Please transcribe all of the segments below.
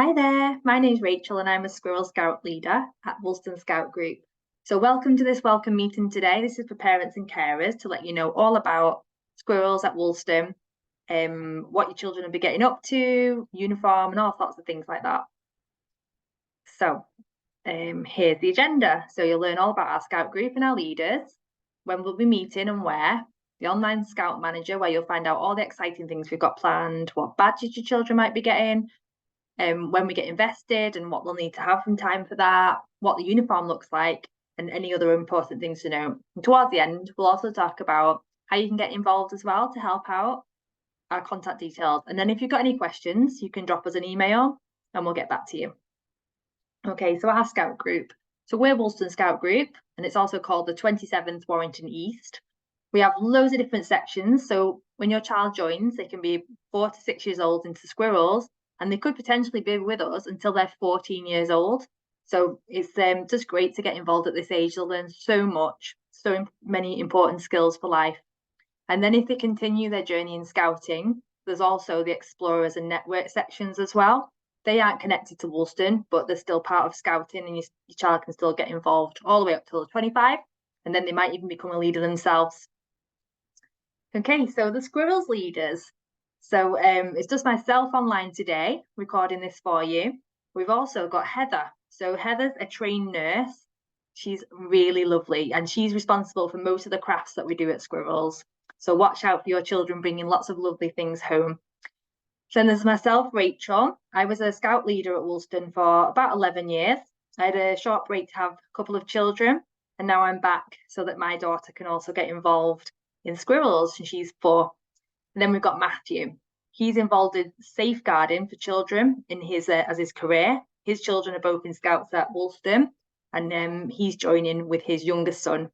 Hi there, my name's Rachel and I'm a Squirrel Scout leader at Woolston Scout Group. So welcome to this welcome meeting today. This is for parents and carers to let you know all about squirrels at Woolston, what your children will be getting up to, uniform and all sorts of things like that. So here's the agenda. So you'll learn all about our Scout Group and our leaders, when we'll be meeting and where, the online Scout Manager where you'll find out all the exciting things we've got planned, what badges your children might be getting, when we get invested and what we'll need to have from time for that, what the uniform looks like, and any other important things to know. And towards the end, we'll also talk about how you can get involved as well to help out, our contact details. And then if you've got any questions, you can drop us an email and we'll get back to you. Okay, so our Scout Group. So we're Woolston Scout Group, and it's also called the 27th Warrington East. We have loads of different sections. So when your child joins, they can be 4 to 6 years old into Squirrels, and they could potentially be with us until they're 14 years old. So it's just great to get involved at this age. They'll learn so much, so many important skills for life. And then if they continue their journey in scouting, there's also the Explorers and Network sections as well. They aren't connected to Woolston, but they're still part of scouting, and your child can still get involved all the way up till 25, and then they might even become a leader themselves. Okay, so the Squirrels leaders. So it's just myself online today recording this for you. We've also got Heather. So Heather's a trained nurse. She's really lovely, and she's responsible for most of the crafts that we do at Squirrels. So watch out for your children bringing lots of lovely things home. Then there's myself, Rachel. I was a scout leader at Woolston for about 11 years. I had a short break to have a couple of children, and now I'm back so that my daughter can also get involved in Squirrels, and she's 4. And then we've got Matthew. He's involved in safeguarding for children in his as his career. His children are both in Scouts at Woolston, and he's joining with his youngest son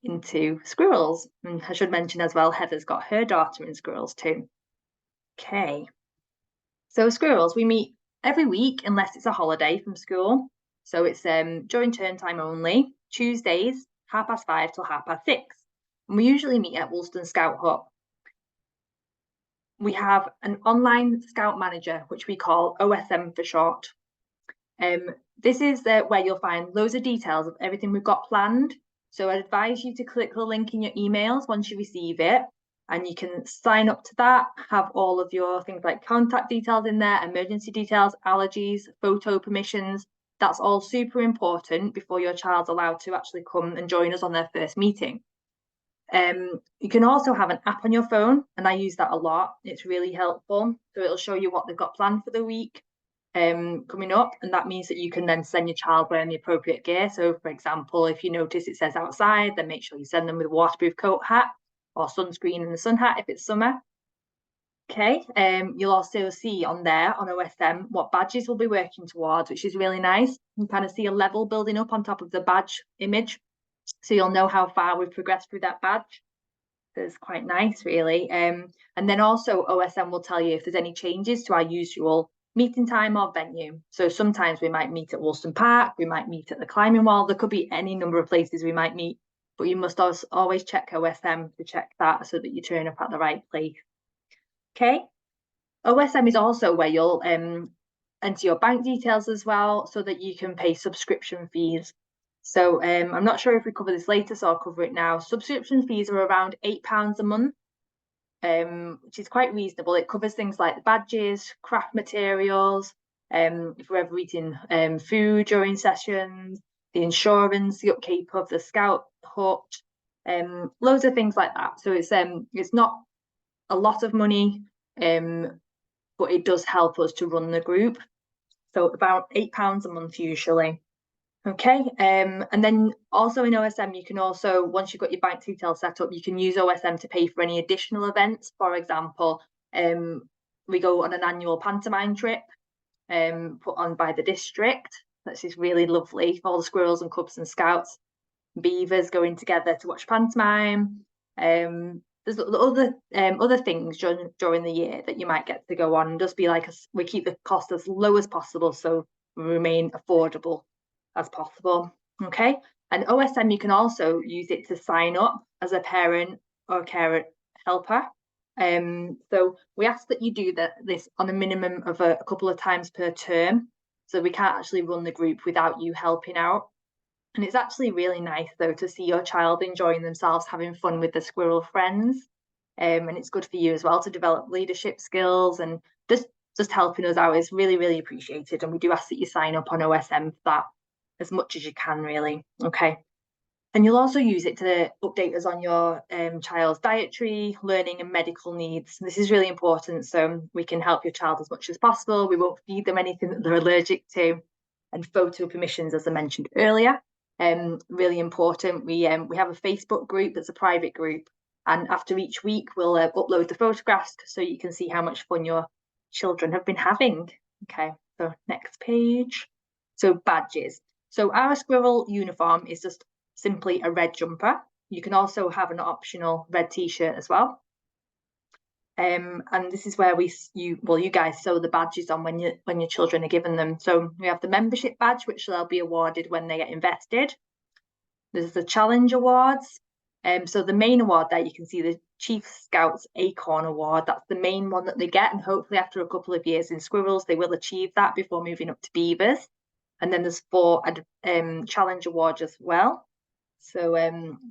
into Squirrels. And I should mention as well, Heather's got her daughter in Squirrels too. Okay. So Squirrels, we meet every week unless it's a holiday from school. So it's during term time only, Tuesdays, 5:30 till 6:30. And we usually meet at Woolston Scout Hut. We have an online Scout Manager, which we call OSM for short. This is where you'll find loads of details of everything we've got planned. So I'd advise you to click the link in your emails once you receive it, and you can sign up to that, have all of your things like contact details in there, emergency details, allergies, photo permissions. That's all super important before your child's allowed to actually come and join us on their first meeting. You can also have an app on your phone, and I use that a lot. It's really helpful. So it'll show you what they've got planned for the week coming up, and that means that you can then send your child wearing the appropriate gear. So for example, if you notice it says outside, then make sure you send them with a waterproof coat, hat, or sunscreen and the sun hat if it's summer. Okay, you'll also see on there on OSM what badges we'll be working towards, which is really nice. You can kind of see a level building up on top of the badge image, so you'll know how far we've progressed through that badge. So it's quite nice, really. And then also OSM will tell you if there's any changes to our usual meeting time or venue. So sometimes we might meet at Woolston Park, we might meet at the climbing wall. There could be any number of places we might meet, but you must always check OSM to check that so that you turn up at the right place. Okay. OSM is also where you'll enter your bank details as well, so that you can pay subscription fees. So I'm not sure if we cover this later, so I'll cover it now. Subscription fees are around £8 a month, which is quite reasonable. It covers things like the badges, craft materials, if we're ever eating food during sessions, the insurance, the upkeep of the Scout hut, loads of things like that. So it's not a lot of money, but it does help us to run the group. So about £8 a month usually. Okay, and then also in OSM, you can also, once you've got your bank details set up, you can use OSM to pay for any additional events. For example, we go on an annual pantomime trip put on by the district. That's just really lovely. All the squirrels and cubs and scouts, beavers going together to watch pantomime. There's other things during the year that you might get to go on. Just be like, we keep the cost as low as possible so we remain affordable as possible. Okay, and OSM, you can also use it to sign up as a parent or carer helper. So we ask that you do this on a minimum of a couple of times per term. So we can't actually run the group without you helping out. And it's actually really nice though to see your child enjoying themselves, having fun with the squirrel friends. And it's good for you as well to develop leadership skills, and just helping us out is really, really appreciated. And we do ask that you sign up on OSM for that as much as you can, really. Okay. And you'll also use it to update us on your child's dietary, learning and medical needs. This is really important so we can help your child as much as possible. We won't feed them anything that they're allergic to. And photo permissions, as I mentioned earlier, really important. We have a Facebook group that's a private group. And after each week, we'll upload the photographs so you can see how much fun your children have been having. Okay, so next page. So badges. So our squirrel uniform is just simply a red jumper. You can also have an optional red t-shirt as well. And this is where you guys sew the badges on when your children are given them. So we have the membership badge, which they'll be awarded when they get invested. There's the challenge awards. So the main award there, you can see the Chief Scouts Acorn Award. That's the main one that they get, and hopefully after a couple of years in squirrels, they will achieve that before moving up to beavers. And then there's 4 challenge awards as well. So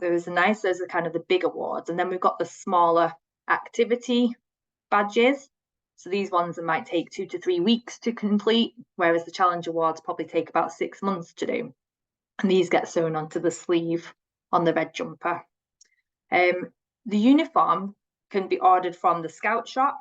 those are kind of the big awards. And then we've got the smaller activity badges. So these ones might take 2 to 3 weeks to complete, whereas the challenge awards probably take about 6 months to do. And these get sewn onto the sleeve on the red jumper. The uniform can be ordered from the Scout Shop,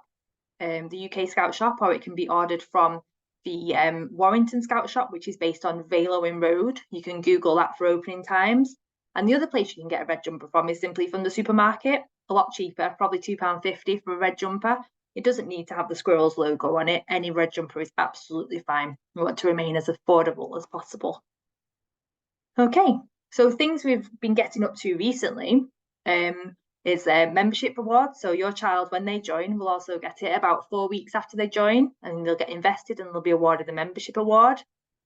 the UK Scout Shop, or it can be ordered from the Warrington Scout Shop, which is based on Valowen Road. You can Google that for opening times. And the other place you can get a red jumper from is simply from the supermarket, a lot cheaper, probably £2.50 for a red jumper. It doesn't need to have the Squirrels logo on it. Any red jumper is absolutely fine. We want to remain as affordable as possible. Okay, so things we've been getting up to recently is a membership reward. So your child, when they join, will also get it about 4 weeks after they join, and they'll get invested and they'll be awarded the membership award.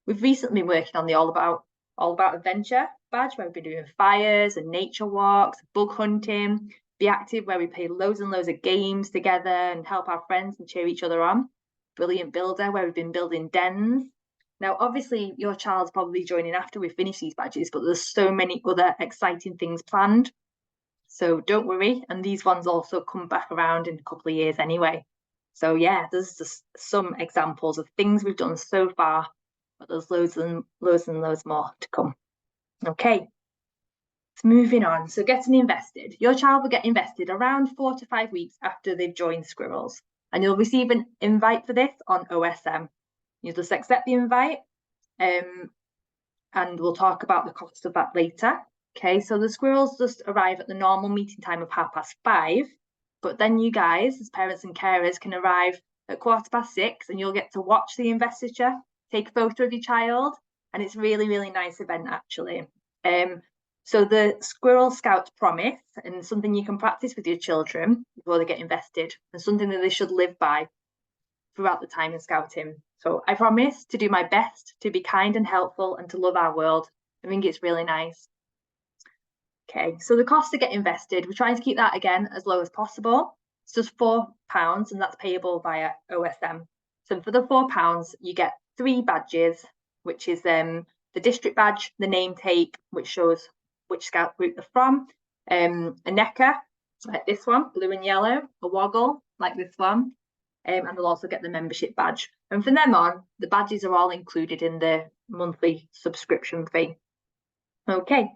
We've recently been working on the All About Adventure badge, where we've been doing fires and nature walks, bug hunting, Be Active, where we play loads and loads of games together and help our friends and cheer each other on. Brilliant Builder, where we've been building dens. Now, obviously, your child's probably joining after we finish these badges, but there's so many other exciting things planned. So don't worry. And these ones also come back around in a couple of years anyway. So yeah, there's just some examples of things we've done so far, but there's loads and loads more to come. Okay, so moving on. So getting invested. Your child will get invested around 4 to 5 weeks after they've joined Squirrels, and you'll receive an invite for this on OSM. You just accept the invite, and we'll talk about the cost of that later. Okay, so the Squirrels just arrive at the normal meeting time of 5:30, but then you guys, as parents and carers, can arrive at 6:15, and you'll get to watch the investiture, take a photo of your child, and it's really, really nice event actually. So the Squirrel Scout promise, and something you can practice with your children before they get invested, and something that they should live by throughout the time in scouting. So I promise to do my best to be kind and helpful and to love our world. I think it's really nice. Okay, so the cost to get invested, we're trying to keep that again as low as possible. It's just £4 and that's payable via OSM. So for the £4, you get 3 badges, which is the district badge, the name tape, which shows which scout group they're from, a necker, like this one, blue and yellow, a woggle, like this one, and they'll also get the membership badge. And from then on, the badges are all included in the monthly subscription fee. Okay,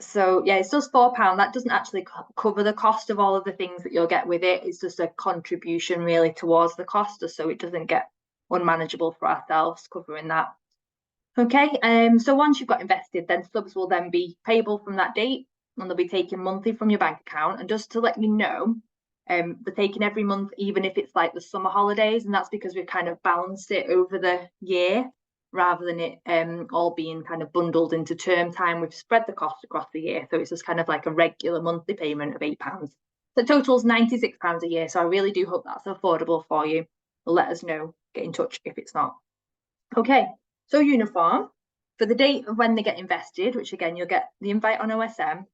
so yeah, it's just £4. That doesn't actually cover the cost of all of the things that you'll get with it. It's just a contribution really towards the cost, just so it doesn't get unmanageable for ourselves covering that. Okay, so once you've got invested, then subs will then be payable from that date, and they'll be taken monthly from your bank account. And just to let you know, they're taken every month, even if it's like the summer holidays, and that's because we've kind of balanced it over the year rather than it all being kind of bundled into term time. We've spread the cost across the year, so it's just kind of like a regular monthly payment of £8. The total's £96 a year, so I really do hope that's affordable for you. Let us know, get in touch if it's not. Okay, so uniform, for the date of when they get invested, which again, you'll get the invite on OSM,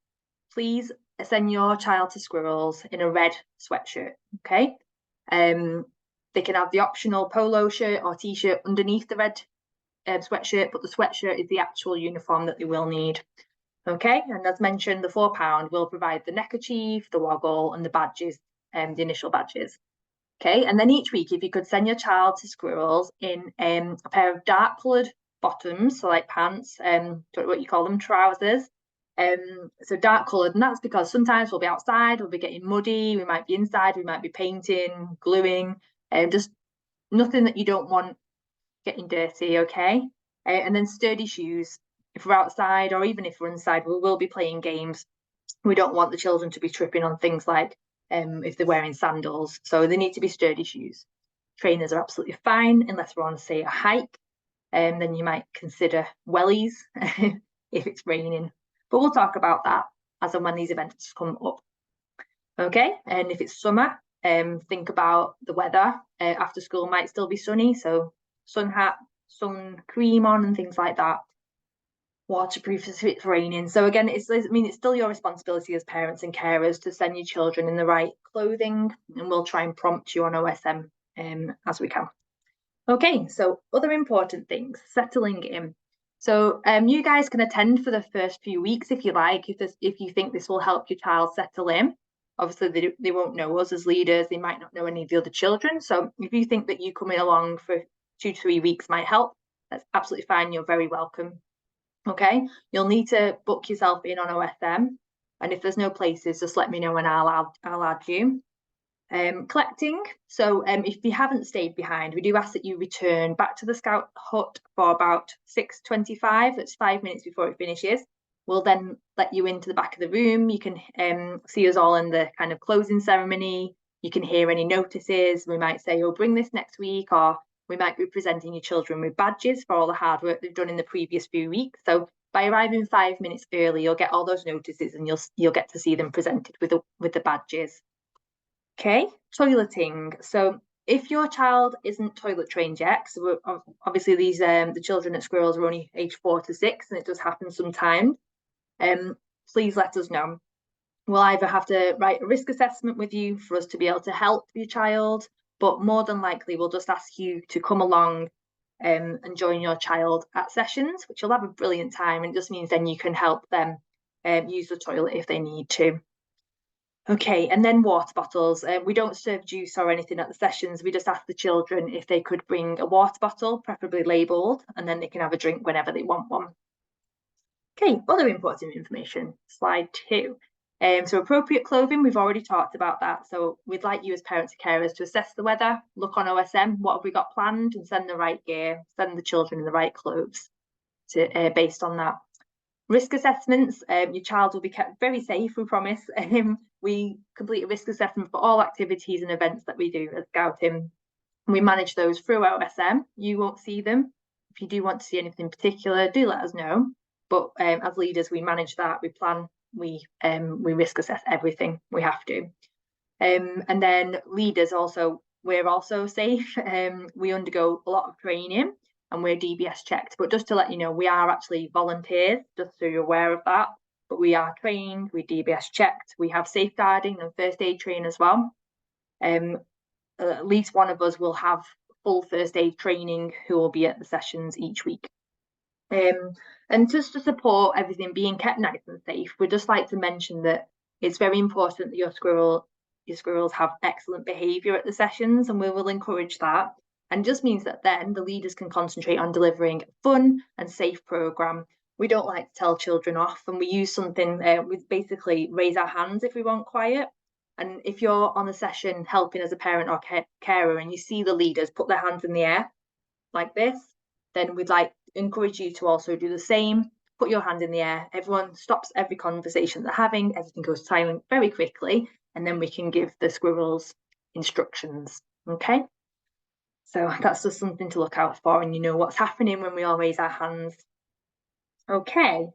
please send your child to Squirrels in a red sweatshirt, okay? They can have the optional polo shirt or t-shirt underneath the red sweatshirt, but the sweatshirt is the actual uniform that they will need. Okay, and as mentioned, the £4 will provide the neckerchief, the woggle, and the badges, the initial badges. Okay, and then each week, if you could send your child to Squirrels in a pair of dark coloured bottoms, so like pants, don't know what you call them, trousers. So dark coloured, and that's because sometimes we'll be outside, we'll be getting muddy, we might be inside, we might be painting, gluing, and just nothing that you don't want getting dirty, okay? And then sturdy shoes. If we're outside or even if we're inside, we will be playing games. We don't want the children to be tripping on things like if they're wearing sandals. So they need to be sturdy shoes. Trainers are absolutely fine unless we're on, say, a hike. Then you might consider wellies if it's raining. But we'll talk about that as and when these events come up. Okay, and if it's summer, think about the weather. After school might still be sunny, so sun hat, sun cream on and things like that. Waterproof if it's raining. So again, it's still your responsibility as parents and carers to send your children in the right clothing, and we'll try and prompt you on OSM as we can. Okay, so other important things, settling in. So you guys can attend for the first few weeks if you like, if you think this will help your child settle in. Obviously, they won't know us as leaders, they might not know any of the other children. So if you think that you coming along for 2 to 3 weeks might help, that's absolutely fine, you're very welcome. Okay, you'll need to book yourself in on OSM, and if there's no places, just let me know and I'll add you. Collecting. So if you haven't stayed behind, we do ask that you return back to the Scout hut for about 6:25. That's 5 minutes before it finishes. We'll then let you into the back of the room. You can see us all in the kind of closing ceremony. You can hear any notices. We might say, oh, bring this next week, or we might be presenting your children with badges for all the hard work they've done in the previous few weeks. So by arriving 5 minutes early, you'll get all those notices and you'll get to see them presented with the badges. Okay, toileting. So if your child isn't toilet trained yet, so obviously these the children at Squirrels are only age 4 to 6, and it does happen sometimes. Please let us know. We'll either have to write a risk assessment with you for us to be able to help your child, but more than likely we'll just ask you to come along and join your child at sessions, which you'll have a brilliant time, and it just means then you can help them use the toilet if they need to. Okay, and then water bottles. We don't serve juice or anything at the sessions. We just ask the children if they could bring a water bottle, preferably labelled, and then they can have a drink whenever they want one. Okay, other important information, slide 2. So appropriate clothing, we've already talked about that. So we'd like you as parents and carers to assess the weather, look on OSM, what have we got planned, and send the right gear, send the children in the right clothes based on that. Risk assessments, your child will be kept very safe, we promise. We complete a risk assessment for all activities and events that we do at Scouting. We manage those through OSM. You won't see them. If you do want to see anything in particular, do let us know. But as leaders, we manage that, we plan, we risk assess everything we have to. And then leaders also, we're also safe. We undergo a lot of training and we're DBS checked. But just to let you know, we are actually volunteers, just so you're aware of that. But we are trained, we're DBS checked. We have safeguarding and first aid training as well. At least one of us will have full first aid training who will be at the sessions each week. And just to support everything being kept nice and safe, we'd just like to mention that it's very important that your squirrels have excellent behaviour at the sessions, and we will encourage that. And just means that then the leaders can concentrate on delivering a fun and safe programme. We don't like to tell children off, and we use something, we basically raise our hands if we want quiet. And if you're on a session helping as a parent or carer and you see the leaders put their hands in the air like this, then we'd like to encourage you to also do the same. Put your hand in the air. Everyone stops every conversation they're having. Everything goes silent very quickly, and then we can give the squirrels instructions. Okay, so that's just something to look out for, and you know what's happening when we all raise our hands. Okay,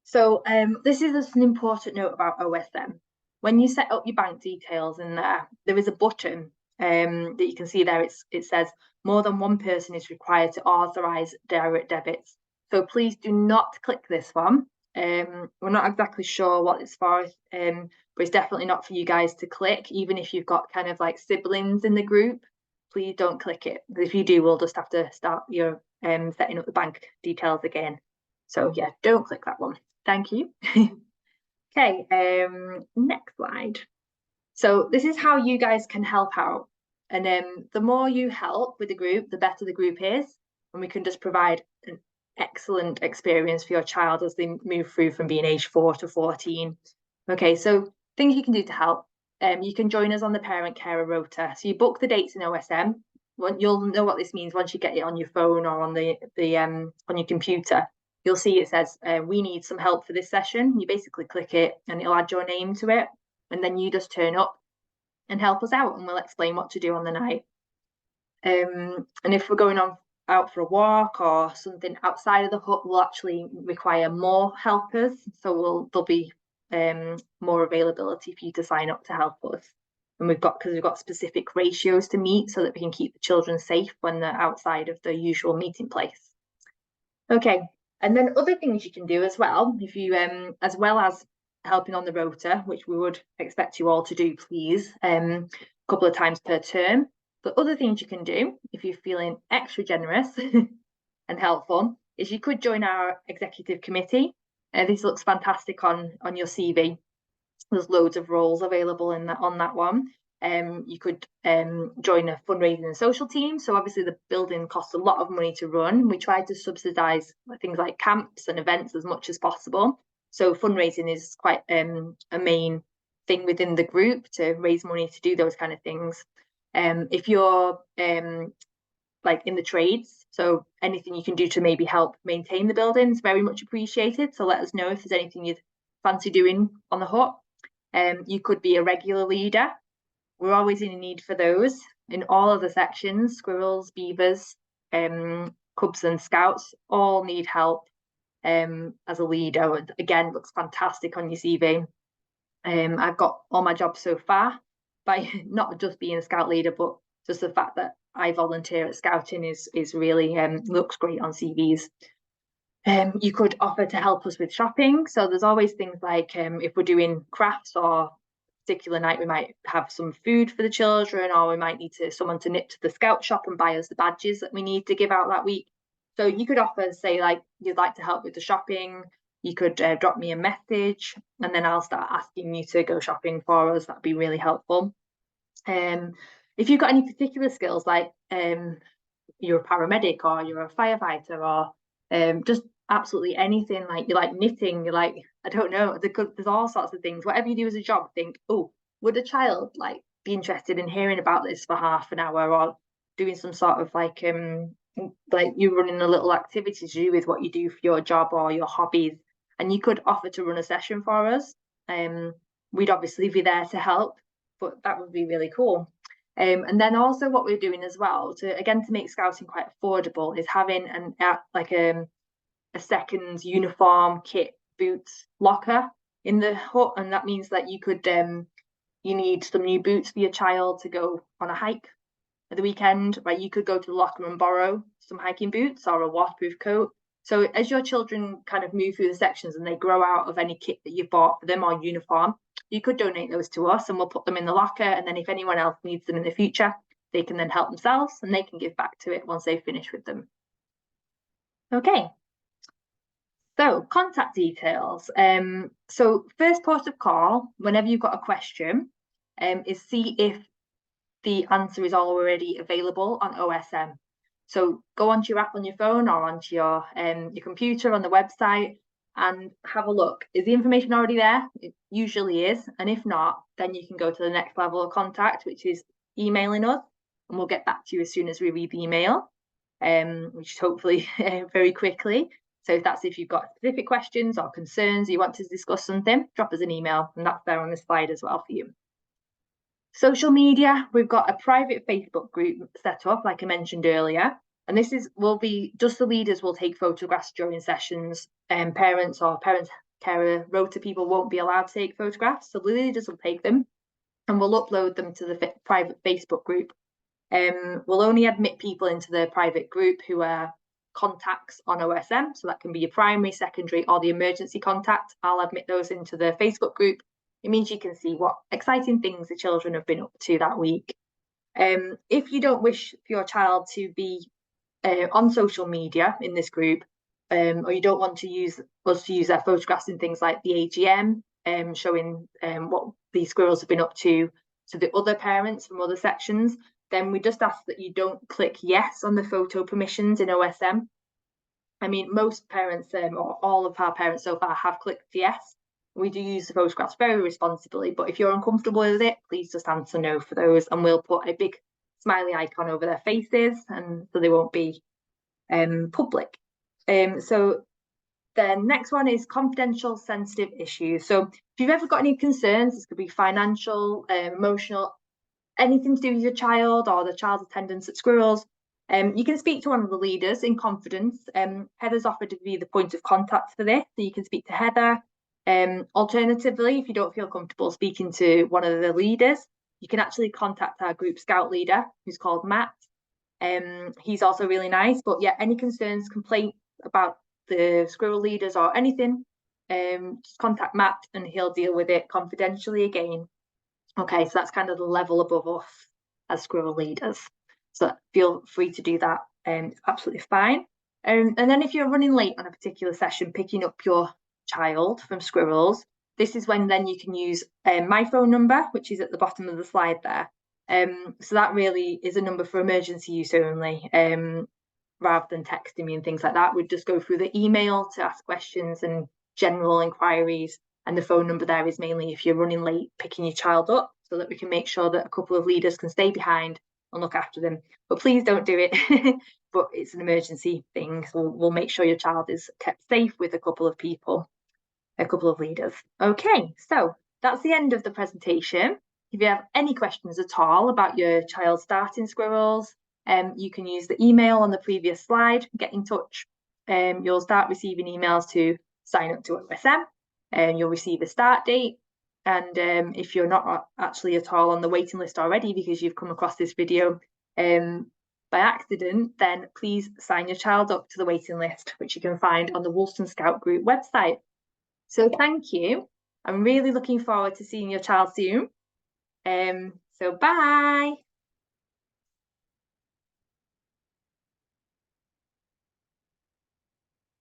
so this is just an important note about OSM. When you set up your bank details in there is a button that you can see there. It says more than one person is required to authorise direct debits. So please do not click this one. We're not exactly sure what it's for, but it's definitely not for you guys to click. Even if you've got kind of like siblings in the group, please don't click it. If you do, we'll just have to start your setting up the bank details again. So yeah, don't click that one. Thank you. Okay, next slide. So this is how you guys can help out. And the more you help with the group, the better the group is. And we can just provide an excellent experience for your child as they move through from being age 4 to 14. Okay, so things you can do to help. You can join us on the parent carer rota. So you book the dates in OSM. You'll know what this means once you get it on your phone or on on your computer. You'll see it says, we need some help for this session. You basically click it and it'll add your name to it. And then you just turn up and help us out and we'll explain what to do on the night. And if we're going out for a walk or something outside of the hut, we'll actually require more helpers. So there'll be more availability for you to sign up to help us. And because we've got specific ratios to meet so that we can keep the children safe when they're outside of the usual meeting place. Okay, and then other things you can do as well, if you as well as helping on the rota, which we would expect you all to do, please, a couple of times per term. But other things you can do if you're feeling extra generous and helpful is you could join our executive committee. This looks fantastic on your CV. There's loads of roles available on that one. You could join a fundraising and social team. So obviously the building costs a lot of money to run. We try to subsidise things like camps and events as much as possible. So fundraising is quite a main thing within the group to raise money to do those kind of things. If you're like in the trades, so anything you can do to maybe help maintain the building is very much appreciated. So let us know if there's anything you'd fancy doing on the hut. You could be a regular leader. We're always in need for those in all of the sections. Squirrels, beavers, cubs and scouts all need help as a leader. Again, looks fantastic on your CV. I've got all my jobs so far by not just being a scout leader, but just the fact that I volunteer at scouting is really looks great on CVs. You could offer to help us with shopping. So there's always things like if we're doing crafts or a particular night, we might have some food for the children, or we might need someone to nip to the scout shop and buy us the badges that we need to give out that week. So you could offer, say, like you'd like to help with the shopping. You could drop me a message and then I'll start asking you to go shopping for us. That'd be really helpful. If you've got any particular skills, like you're a paramedic or you're a firefighter or just absolutely anything, like you like knitting, you like, I don't know, there's all sorts of things. Whatever you do as a job, think, oh, would a child like be interested in hearing about this for half an hour, or doing some sort of like you running a little activity to do with what you do for your job or your hobbies, and you could offer to run a session for us. We'd obviously be there to help, but that would be really cool. And then also what we're doing as well to make scouting quite affordable is having a second uniform, kit, boots, locker in the hut. And that means that you could you need some new boots for your child to go on a hike at the weekend, right? You could go to the locker and borrow some hiking boots or a waterproof coat. So as your children kind of move through the sections and they grow out of any kit that you've bought for them or uniform, you could donate those to us and we'll put them in the locker. And then if anyone else needs them in the future, they can then help themselves and they can give back to it once they've finished with them. Okay. So contact details. So first port of call, whenever you've got a question, is see if the answer is already available on OSM. So go onto your app on your phone or onto your computer on the website and have a look. Is the information already there? It usually is. And if not, then you can go to the next level of contact, which is emailing us, and we'll get back to you as soon as we read the email, which is hopefully very quickly. So if you've got specific questions or concerns, you want to discuss something, drop us an email, and that's there on the slide as well for you. Social media, we've got a private Facebook group set up, like I mentioned earlier, and this will be just the leaders will take photographs during sessions, and parents or parent carer rota people won't be allowed to take photographs, so the leaders will take them and we'll upload them to the private Facebook group. We'll only admit people into the private group who are contacts on OSM. So that can be your primary, secondary, or the emergency contact. I'll admit those into the Facebook group. It means you can see what exciting things the children have been up to that week. If you don't wish for your child to be on social media in this group, or you don't want to use us to use their photographs in things like the AGM, showing what these squirrels have been up to the other parents from other sections, then we just ask that you don't click yes on the photo permissions in OSM. I mean, most parents, or all of our parents so far, have clicked yes. We do use the photographs very responsibly, but if you're uncomfortable with it, please just answer no for those, and we'll put a big smiley icon over their faces, and so they won't be public. So the next one is confidential, sensitive issues. So if you've ever got any concerns, this could be financial, emotional, anything to do with your child or the child's attendance at Squirrels, you can speak to one of the leaders in confidence. Heather's offered to be the point of contact for this, so you can speak to Heather. Alternatively, if you don't feel comfortable speaking to one of the leaders, you can actually contact our group scout leader, who's called Matt. He's also really nice, but yeah, any concerns, complaints about the squirrel leaders or anything, just contact Matt and he'll deal with it confidentially again. Okay, so that's kind of the level above us as squirrel leaders. So feel free to do that, absolutely fine. And then if you're running late on a particular session, picking up your child from Squirrels, this is when then you can use my phone number, which is at the bottom of the slide there. So that really is a number for emergency use only, rather than texting me and things like that. We'd just go through the email to ask questions and general inquiries. And the phone number there is mainly if you're running late picking your child up, so that we can make sure that a couple of leaders can stay behind and look after them. But please don't do it. But it's an emergency thing, so we'll make sure your child is kept safe with a couple of people, a couple of leaders. Okay, so that's the end of the presentation. If you have any questions at all about your child starting Squirrels, you can use the email on the previous slide, get in touch. You'll start receiving emails to sign up to OSM, and you'll receive a start date. And if you're not actually at all on the waiting list already because you've come across this video by accident, then please sign your child up to the waiting list, which you can find on the Woolston Scout Group website. So thank you. I'm really looking forward to seeing your child soon. So bye.